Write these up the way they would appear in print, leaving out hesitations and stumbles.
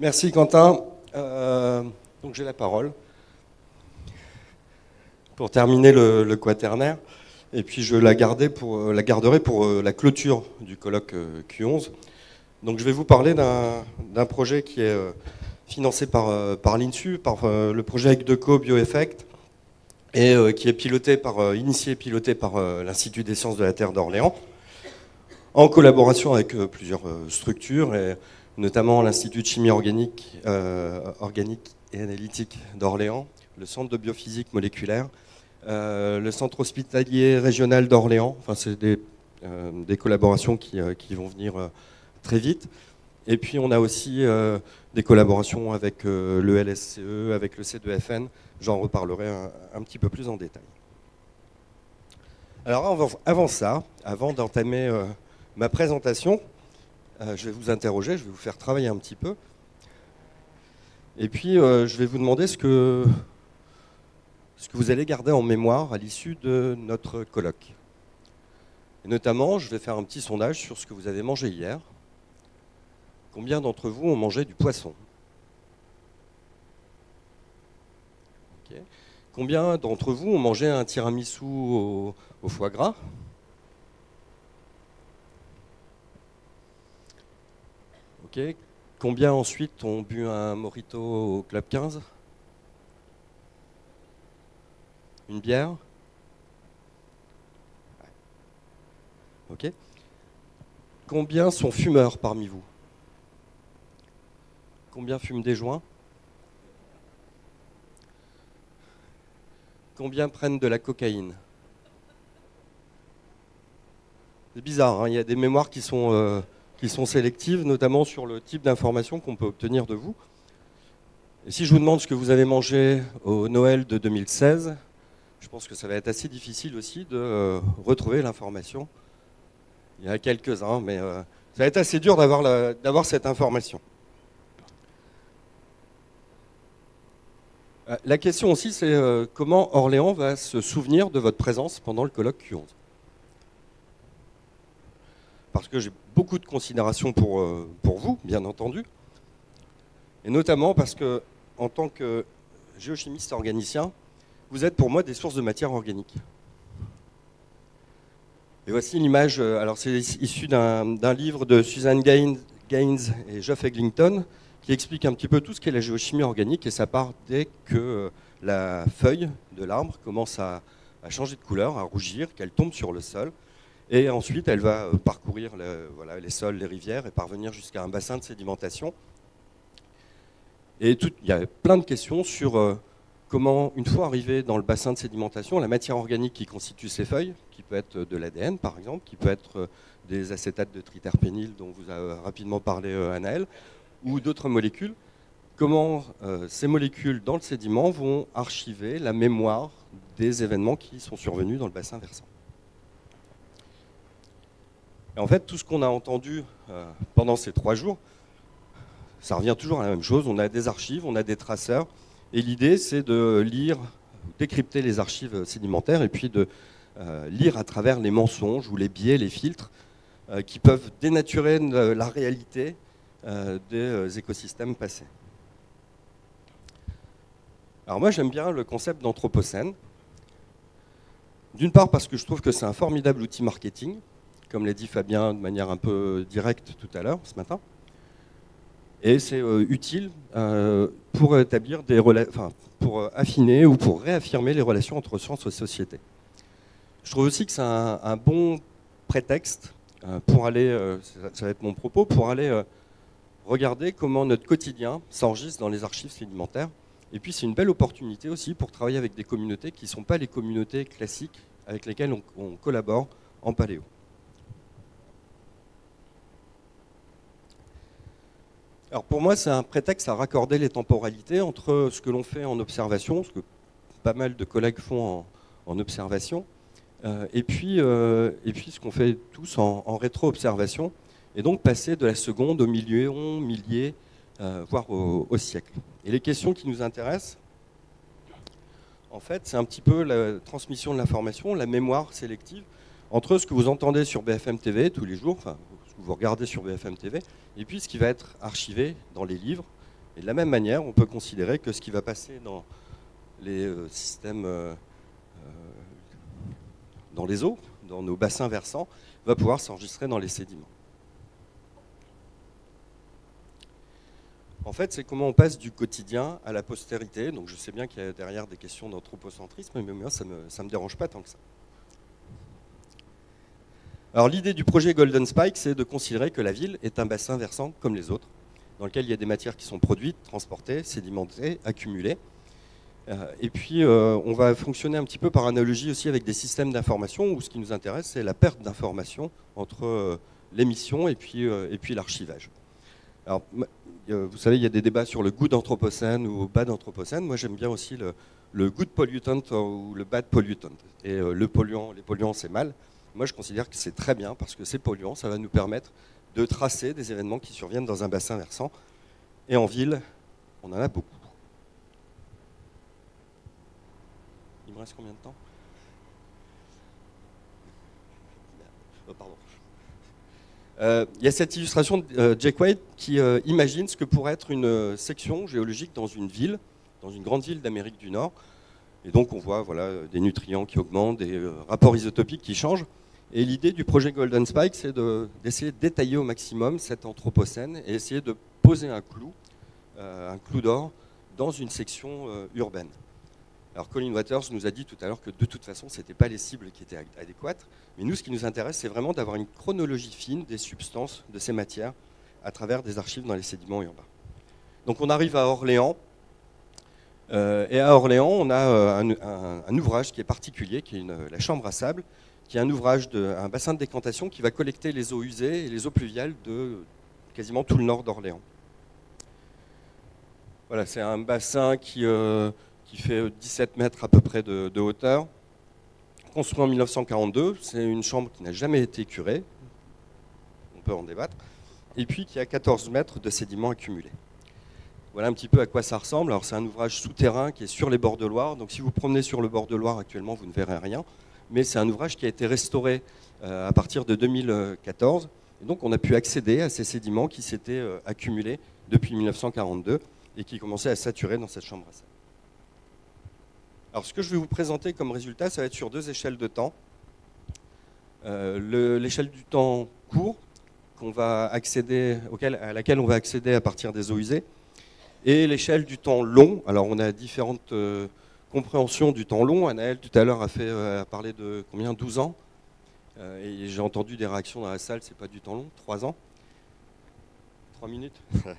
Merci Quentin. Donc j'ai la parole pour terminer le quaternaire. Et puis je la garderai pour la clôture du colloque Q11. Donc je vais vous parler d'un projet qui est financé par l'INSU, par le projet ECDECO Bioeffect, et qui est initié et piloté par l'Institut des sciences de la Terre d'Orléans, en collaboration avec plusieurs structures, et notamment l'Institut de chimie organique et analytique d'Orléans, le Centre de biophysique moléculaire, le Centre hospitalier régional d'Orléans. Enfin, c'est des collaborations qui vont venir très vite. Et puis on a aussi des collaborations avec le LSCE, avec le C2FN. J'en reparlerai un petit peu plus en détail. Alors avant d'entamer ma présentation, je vais vous interroger, je vais vous faire travailler un petit peu. Et puis je vais vous demander ce que vous allez garder en mémoire à l'issue de notre colloque. Et notamment, je vais faire un petit sondage sur ce que vous avez mangé hier. Combien d'entre vous ont mangé du poisson? Okay. Combien d'entre vous ont mangé un tiramisu au foie gras? Okay. Combien ensuite ont bu un mojito au Club 15? Une bière? Ok. Combien sont fumeurs parmi vous? Combien fument des joints? Combien prennent de la cocaïne? C'est bizarre, hein, il y a des mémoires qui sont sélectives, notamment sur le type d'information qu'on peut obtenir de vous. Et si je vous demande ce que vous avez mangé au Noël de 2016, je pense que ça va être assez difficile aussi de retrouver l'information. Il y en a quelques-uns, mais ça va être assez dur d'avoir cette information. La question aussi, c'est comment Orléans va se souvenir de votre présence pendant le colloque Q11. Parce que j'ai beaucoup de considération pour vous, bien entendu, et notamment parce que, en tant que géochimiste organicien, vous êtes pour moi des sources de matière organique. Et voici l'image, alors c'est issu d'un livre de Susan Gaines et Geoff Eglinton, qui explique un petit peu tout ce qu'est la géochimie organique, et ça part dès que la feuille de l'arbre commence à changer de couleur, à rougir, qu'elle tombe sur le sol, et ensuite elle va parcourir les sols, les rivières, et parvenir jusqu'à un bassin de sédimentation. Et il y a plein de questions sur comment, une fois arrivé dans le bassin de sédimentation, la matière organique qui constitue ces feuilles, qui peut être de l'ADN par exemple, qui peut être des acétates de triterpényle dont vous a rapidement parlé Anaël, ou d'autres molécules, comment ces molécules dans le sédiment vont archiver la mémoire des événements qui sont survenus dans le bassin versant. Et en fait, tout ce qu'on a entendu pendant ces 3 jours, ça revient toujours à la même chose. On a des archives, on a des traceurs, et l'idée c'est de lire, décrypter les archives sédimentaires, et puis de lire à travers les mensonges ou les biais, les filtres, qui peuvent dénaturer la réalité des écosystèmes passés. Alors moi j'aime bien le concept d'anthropocène, d'une part parce que je trouve que c'est un formidable outil marketing, comme l'a dit Fabien de manière un peu directe tout à l'heure, ce matin, et c'est utile pour établir pour affiner ou pour réaffirmer les relations entre sciences et société. Je trouve aussi que c'est un bon prétexte pour aller, ça va être mon propos, pour aller regarder comment notre quotidien s'enregistre dans les archives sédimentaires. Et puis c'est une belle opportunité aussi pour travailler avec des communautés qui ne sont pas les communautés classiques avec lesquelles on collabore en paléo. Alors pour moi, c'est un prétexte à raccorder les temporalités entre ce que l'on fait en observation, ce que pas mal de collègues font en observation, et puis ce qu'on fait tous en rétro-observation, et donc passer de la seconde au million, millier, voire au siècle. Et les questions qui nous intéressent, en fait, c'est un petit peu la transmission de l'information, la mémoire sélective, entre ce que vous entendez sur BFM TV tous les jours, enfin, ce que vous regardez sur BFM TV, et puis ce qui va être archivé dans les livres, Et de la même manière, on peut considérer que ce qui va passer dans les systèmes, dans les eaux, dans nos bassins versants, va pouvoir s'enregistrer dans les sédiments. En fait, c'est comment on passe du quotidien à la postérité. Donc je sais bien qu'il y a derrière des questions d'anthropocentrisme, mais moi, ça ne me dérange pas tant que ça. Alors l'idée du projet Golden Spike, c'est de considérer que la ville est un bassin versant comme les autres, dans lequel il y a des matières qui sont produites, transportées, sédimentées, accumulées. Et puis on va fonctionner un petit peu par analogie aussi avec des systèmes d'information, où ce qui nous intéresse, c'est la perte d'information entre l'émission et puis l'archivage. Alors, vous savez, il y a des débats sur le good anthropocène ou bad anthropocène. Moi, j'aime bien aussi le good pollutant ou le bad pollutant. Et les polluants, c'est mal. Moi, je considère que c'est très bien parce que ces polluants, ça va nous permettre de tracer des événements qui surviennent dans un bassin versant. Et en ville, on en a beaucoup. Il me reste combien de temps ? Oh, pardon. Il y a cette illustration de Jake Wade qui imagine ce que pourrait être une section géologique dans une ville, dans une grande ville d'Amérique du Nord. Et donc on voit voilà, des nutriments qui augmentent, des rapports isotopiques qui changent. Et l'idée du projet Golden Spike, c'est d'essayer de détailler au maximum cet anthropocène et essayer de poser un clou d'or, dans une section urbaine. Alors Colin Waters nous a dit tout à l'heure que de toute façon, ce n'étaient pas les cibles qui étaient adéquates. Mais nous, ce qui nous intéresse, c'est vraiment d'avoir une chronologie fine des substances de ces matières à travers des archives dans les sédiments urbains. Donc on arrive à Orléans. Et à Orléans, on a un ouvrage qui est particulier, qui est la chambre à sable, qui est un ouvrage, un bassin de décantation qui va collecter les eaux usées et les eaux pluviales de quasiment tout le nord d'Orléans. Voilà, c'est un bassin qui fait 17 mètres à peu près de hauteur, construit en 1942. C'est une chambre qui n'a jamais été curée, on peut en débattre, et puis qui a 14 mètres de sédiments accumulés. Voilà un petit peu à quoi ça ressemble. Alors c'est un ouvrage souterrain qui est sur les bords de Loire. Donc si vous promenez sur le bord de Loire actuellement, vous ne verrez rien. Mais c'est un ouvrage qui a été restauré à partir de 2014. Et donc on a pu accéder à ces sédiments qui s'étaient accumulés depuis 1942 et qui commençaient à saturer dans cette chambre à sable. Alors ce que je vais vous présenter comme résultat, ça va être sur deux échelles de temps. L'échelle du temps court, à laquelle on va accéder à partir des eaux usées, et l'échelle du temps long. Alors on a différentes compréhensions du temps long. Anaël tout à l'heure a parlé de combien, 12 ans, et j'ai entendu des réactions dans la salle, c'est pas du temps long, 3 ans, 3 minutes. Ça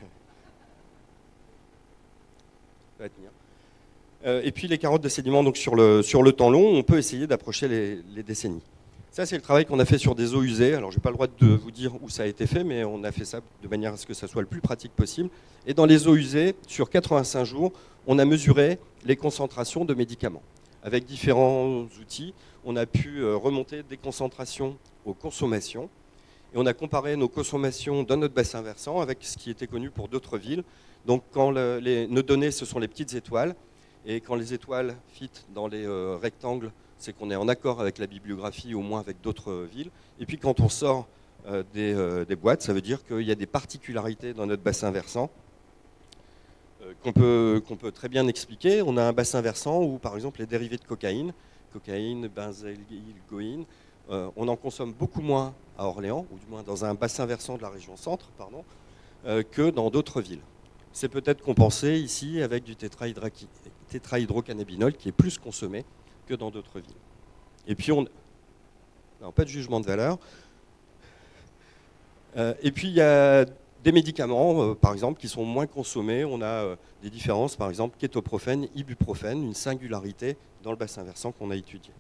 va tenir. Et puis les carottes de sédiments, donc sur le temps long, on peut essayer d'approcher les décennies. Ça, c'est le travail qu'on a fait sur des eaux usées. Alors, je n'ai pas le droit de vous dire où ça a été fait, mais on a fait ça de manière à ce que ça soit le plus pratique possible. Et dans les eaux usées, sur 85 jours, on a mesuré les concentrations de médicaments. Avec différents outils, on a pu remonter des concentrations aux consommations. Et on a comparé nos consommations dans notre bassin versant avec ce qui était connu pour d'autres villes. Donc, quand nos données, ce sont les petites étoiles. Et quand les étoiles fit dans les rectangles, c'est qu'on est en accord avec la bibliographie, au moins avec d'autres villes. Et puis quand on sort des boîtes, ça veut dire qu'il y a des particularités dans notre bassin versant qu'on peut très bien expliquer. On a un bassin versant où, par exemple, les dérivés de cocaïne, benzylgoïne, on en consomme beaucoup moins à Orléans, ou du moins dans un bassin versant de la région centre, que dans d'autres villes. C'est peut-être compensé ici avec du tétrahydrocannabinol qui est plus consommé que dans d'autres villes. Et puis, non, pas de jugement de valeur. Et puis, il y a des médicaments, par exemple, qui sont moins consommés. On a des différences, par exemple, kétoprofène, ibuprofène, une singularité dans le bassin versant qu'on a étudié.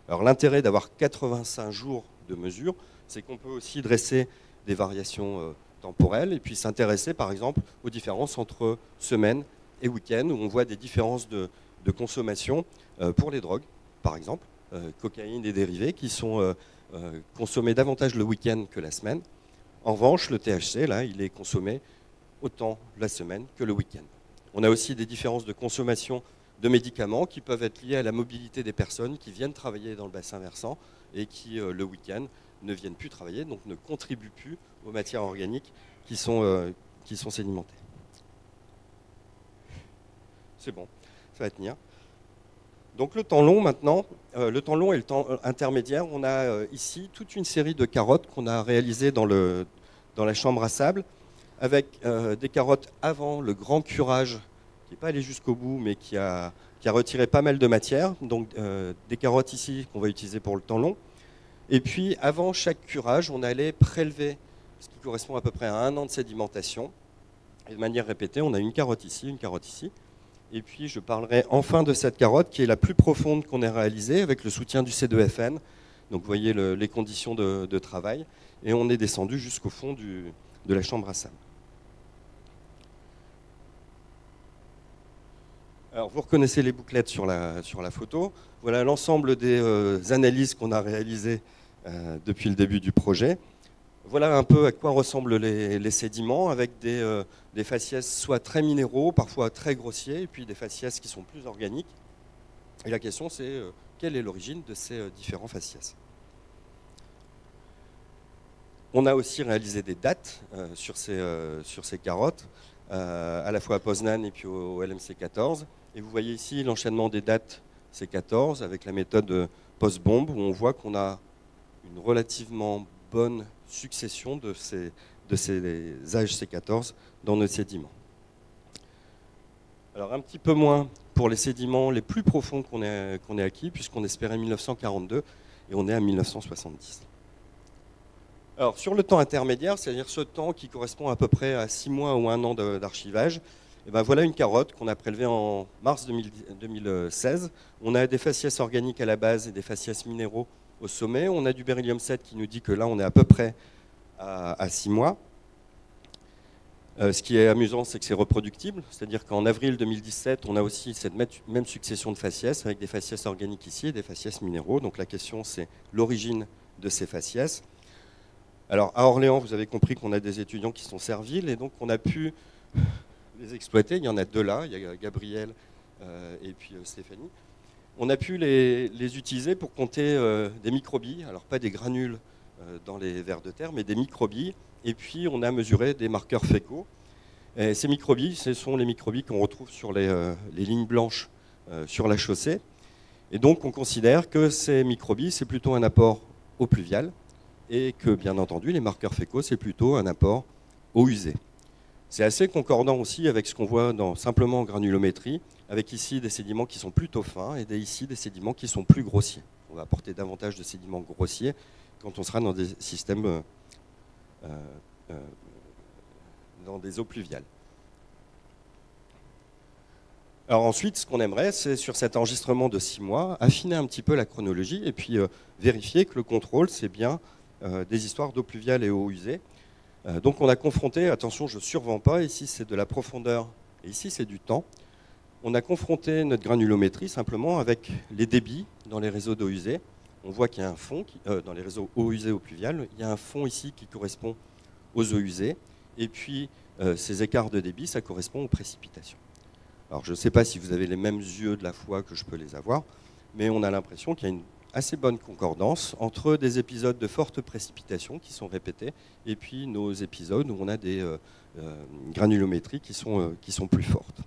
Alors, l'intérêt d'avoir 85 jours de mesure, c'est qu'on peut aussi dresser des variations temporelles et puis s'intéresser, par exemple, aux différences entre semaine et week-end, où on voit des différences de consommation pour les drogues, par exemple, cocaïne et dérivés, qui sont consommés davantage le week-end que la semaine. En revanche, le THC, là, il est consommé autant la semaine que le week-end. On a aussi des différences de consommation de médicaments qui peuvent être liées à la mobilité des personnes qui viennent travailler dans le bassin versant et qui, le week-end, ne viennent plus travailler, donc ne contribuent plus aux matières organiques qui sont sédimentées. C'est bon, ça va tenir. Donc le temps long maintenant, le temps long et le temps intermédiaire, on a ici toute une série de carottes qu'on a réalisées dans la chambre à sable, avec des carottes avant le grand curage, qui n'est pas allé jusqu'au bout, mais qui a retiré pas mal de matière. Donc des carottes ici qu'on va utiliser pour le temps long. Et puis avant chaque curage, on allait prélever ce qui correspond à peu près à 1 an de sédimentation. Et de manière répétée, on a une carotte ici, une carotte ici. Et puis je parlerai enfin de cette carotte qui est la plus profonde qu'on ait réalisée avec le soutien du C2FN. Donc vous voyez les conditions de travail. Et on est descendu jusqu'au fond de la chambre à sable. Alors vous reconnaissez les bouclettes sur la photo. Voilà l'ensemble des analyses qu'on a réalisées depuis le début du projet. Voilà un peu à quoi ressemblent les sédiments, avec des faciès soit très minéraux, parfois très grossiers, et puis des faciès qui sont plus organiques. Et la question c'est quelle est l'origine de ces différents faciès. On a aussi réalisé des dates sur ces carottes, à la fois à Poznan et puis au LMC 14. Et vous voyez ici l'enchaînement des dates C14 avec la méthode post-bombe, où on voit qu'on a une relativement bonne succession de ces âges C14 dans nos sédiments. Alors un petit peu moins pour les sédiments les plus profonds qu'on ait acquis, puisqu'on espérait 1942 et on est à 1970. Alors sur le temps intermédiaire, c'est-à-dire ce temps qui correspond à peu près à 6 mois ou 1 an d'archivage, et ben voilà une carotte qu'on a prélevée en mars 2016. On a des faciès organiques à la base et des faciès minéraux au sommet. On a du beryllium 7 qui nous dit que là, on est à peu près à 6 mois. Ce qui est amusant, c'est que c'est reproductible. C'est-à-dire qu'en avril 2017, on a aussi cette même succession de faciès, avec des faciès organiques ici et des faciès minéraux. Donc la question, c'est l'origine de ces faciès. Alors à Orléans, vous avez compris qu'on a des étudiants qui sont serviles, et donc on a pu les exploiter. Il y en a 2 là, il y a Gabriel et puis Stéphanie. On a pu les utiliser pour compter des microbilles, alors pas des granules dans les vers de terre, mais des microbilles. Et puis on a mesuré des marqueurs fécaux. Et ces microbilles, ce sont les microbilles qu'on retrouve sur les lignes blanches sur la chaussée. Et donc on considère que ces microbilles, c'est plutôt un apport eau pluviale, et que bien entendu, les marqueurs fécaux, c'est plutôt un apport eau usée. C'est assez concordant aussi avec ce qu'on voit simplement en granulométrie, avec ici des sédiments qui sont plutôt fins et ici des sédiments qui sont plus grossiers. On va apporter davantage de sédiments grossiers quand on sera dans des systèmes, dans des eaux pluviales. Alors ensuite, ce qu'on aimerait, c'est sur cet enregistrement de 6 mois, affiner un petit peu la chronologie et puis vérifier que le contrôle, c'est bien des histoires d'eau pluviale et eau usée. Donc on a confronté, attention je ne survends pas, ici c'est de la profondeur et ici c'est du temps. On a confronté notre granulométrie simplement avec les débits dans les réseaux d'eau usée. On voit qu'il y a un fond, dans les réseaux eau usée, eau pluviale, il y a un fond ici qui correspond aux eaux usées. Et puis ces écarts de débit, ça correspond aux précipitations. Alors je ne sais pas si vous avez les mêmes yeux de la foi que je peux les avoir, mais on a l'impression qu'il y a une assez bonne concordance entre des épisodes de fortes précipitations qui sont répétés et puis nos épisodes où on a des granulométries qui sont plus fortes.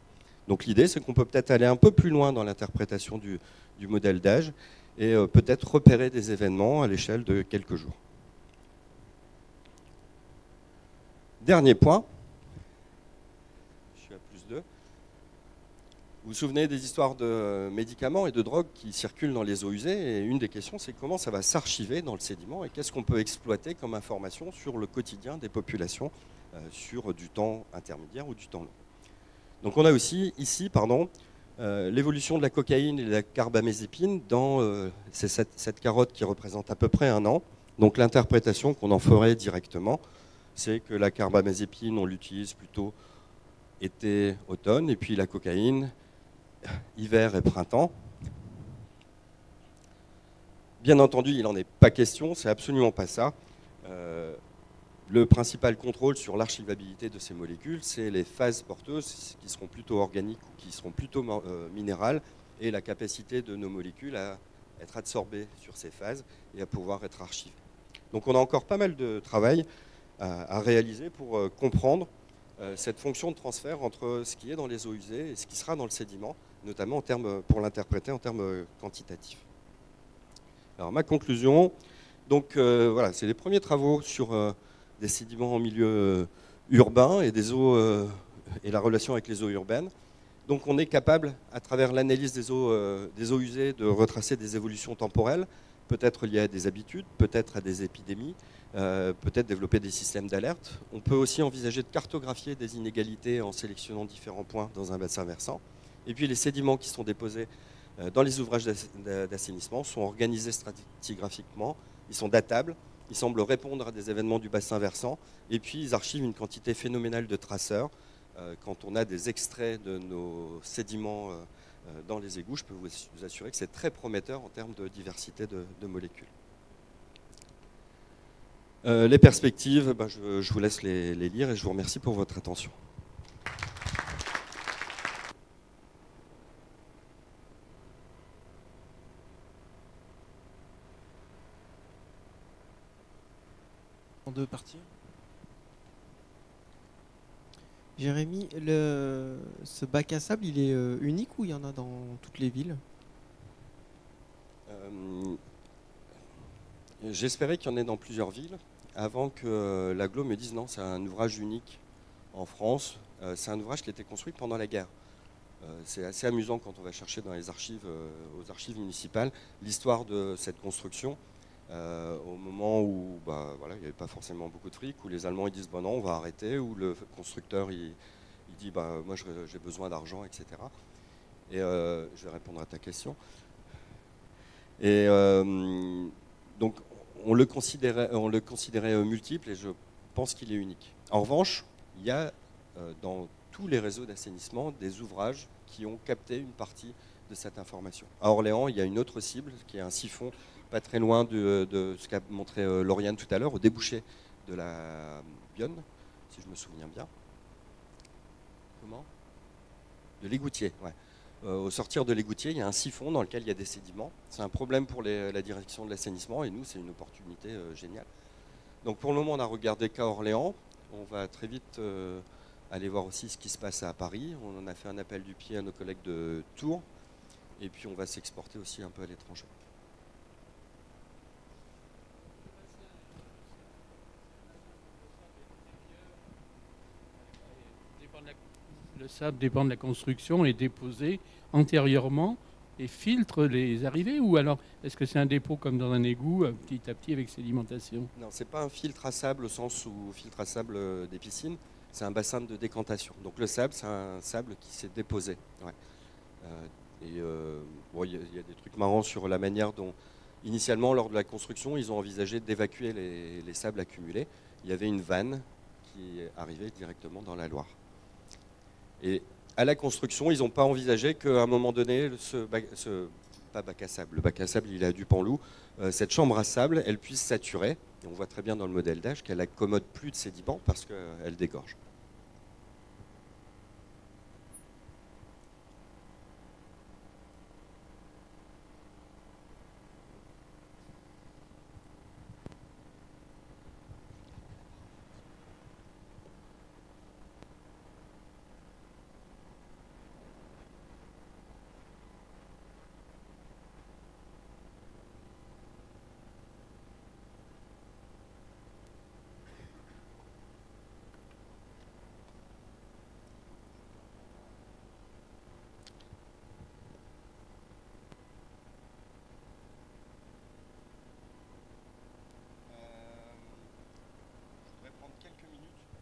Donc l'idée, c'est qu'on peut peut-être aller un peu plus loin dans l'interprétation du modèle d'âge et peut-être repérer des événements à l'échelle de quelques jours. Dernier point. Je suis à +2. Vous vous souvenez des histoires de médicaments et de drogues qui circulent dans les eaux usées, et une des questions, c'est comment ça va s'archiver dans le sédiment et qu'est-ce qu'on peut exploiter comme information sur le quotidien des populations sur du temps intermédiaire ou du temps long. Donc on a aussi ici l'évolution de la cocaïne et de la carbamazépine dans cette carotte qui représente à peu près 1 an. Donc l'interprétation qu'on en ferait directement, c'est que la carbamazépine, on l'utilise plutôt été, automne, et puis la cocaïne, hiver et printemps. Bien entendu, il n'en est pas question, c'est absolument pas ça. Le principal contrôle sur l'archivabilité de ces molécules, c'est les phases porteuses qui seront plutôt organiques ou qui seront plutôt minérales, et la capacité de nos molécules à être absorbées sur ces phases et à pouvoir être archivées. Donc on a encore pas mal de travail à réaliser pour comprendre cette fonction de transfert entre ce qui est dans les eaux usées et ce qui sera dans le sédiment, notamment en termes, pour l'interpréter en termes quantitatifs. Alors ma conclusion, donc voilà, c'est les premiers travaux sur des sédiments en milieu urbain et des eaux et la relation avec les eaux urbaines. Donc on est capable, à travers l'analyse des eaux usées, de retracer des évolutions temporelles, peut-être liées à des habitudes, peut-être à des épidémies, peut-être développer des systèmes d'alerte. On peut aussi envisager de cartographier des inégalités en sélectionnant différents points dans un bassin versant. Et puis les sédiments qui sont déposés dans les ouvrages d'assainissement sont organisés stratigraphiquement, ils sont datables, ils semblent répondre à des événements du bassin versant, et puis ils archivent une quantité phénoménale de traceurs. Quand on a des extraits de nos sédiments dans les égouts, je peux vous assurer que c'est très prometteur en termes de diversité de molécules. Les perspectives, je vous laisse les lire et je vous remercie pour votre attention. En deux parties. Jérémy, ce bac à sable, il est unique ou il y en a dans toutes les villes? J'espérais qu'il y en ait dans plusieurs villes, avant que l'Aglo me dise non, c'est un ouvrage unique en France. C'est un ouvrage qui a été construit pendant la guerre. C'est assez amusant quand on va chercher dans les archives, aux archives municipales, l'histoire de cette construction. Au moment où voilà, il n'y avait pas forcément beaucoup de fric, où les Allemands ils disent non, on va arrêter, où le constructeur il dit moi j'ai besoin d'argent, etc. Et je vais répondre à ta question. Et donc on le considérait multiple et je pense qu'il est unique. En revanche, il y a dans tous les réseaux d'assainissement des ouvrages qui ont capté une partie de cette information. À Orléans, il y a une autre cible qui est un siphon pas très loin de ce qu'a montré Lauriane tout à l'heure, au débouché de la Bionne, si je me souviens bien. Comment? De l'égoutier, ouais. Au sortir de l'égoutier, il y a un siphon dans lequel il y a des sédiments. C'est un problème pour la direction de l'assainissement et nous, c'est une opportunité géniale. Donc pour le moment, on a regardé qu'à Orléans. On va très vite aller voir aussi ce qui se passe à Paris. On en a fait un appel du pied à nos collègues de Tours. Et puis on va s'exporter aussi un peu à l'étranger. Le sable dépend de la construction, est déposé antérieurement et filtre les arrivées, ou alors est-ce que c'est un dépôt comme dans un égout, petit à petit avec sédimentation? Non, c'est pas un filtre à sable au sens où filtre à sable des piscines, c'est un bassin de décantation. Donc le sable, c'est un sable qui s'est déposé. Ouais. Bon, il y a des trucs marrants sur la manière dont, initialement, lors de la construction, ils ont envisagé d'évacuer les sables accumulés. Il y avait une vanne qui arrivait directement dans la Loire. Et à la construction, ils n'ont pas envisagé qu'à un moment donné, pas bac à sable, le bac à sable, il a du Panloup, cette chambre à sable, elle puisse saturer. Et on voit très bien dans le modèle d'âge qu'elle accommode plus de sédiments parce qu'elle dégorge.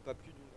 Pas plus d'une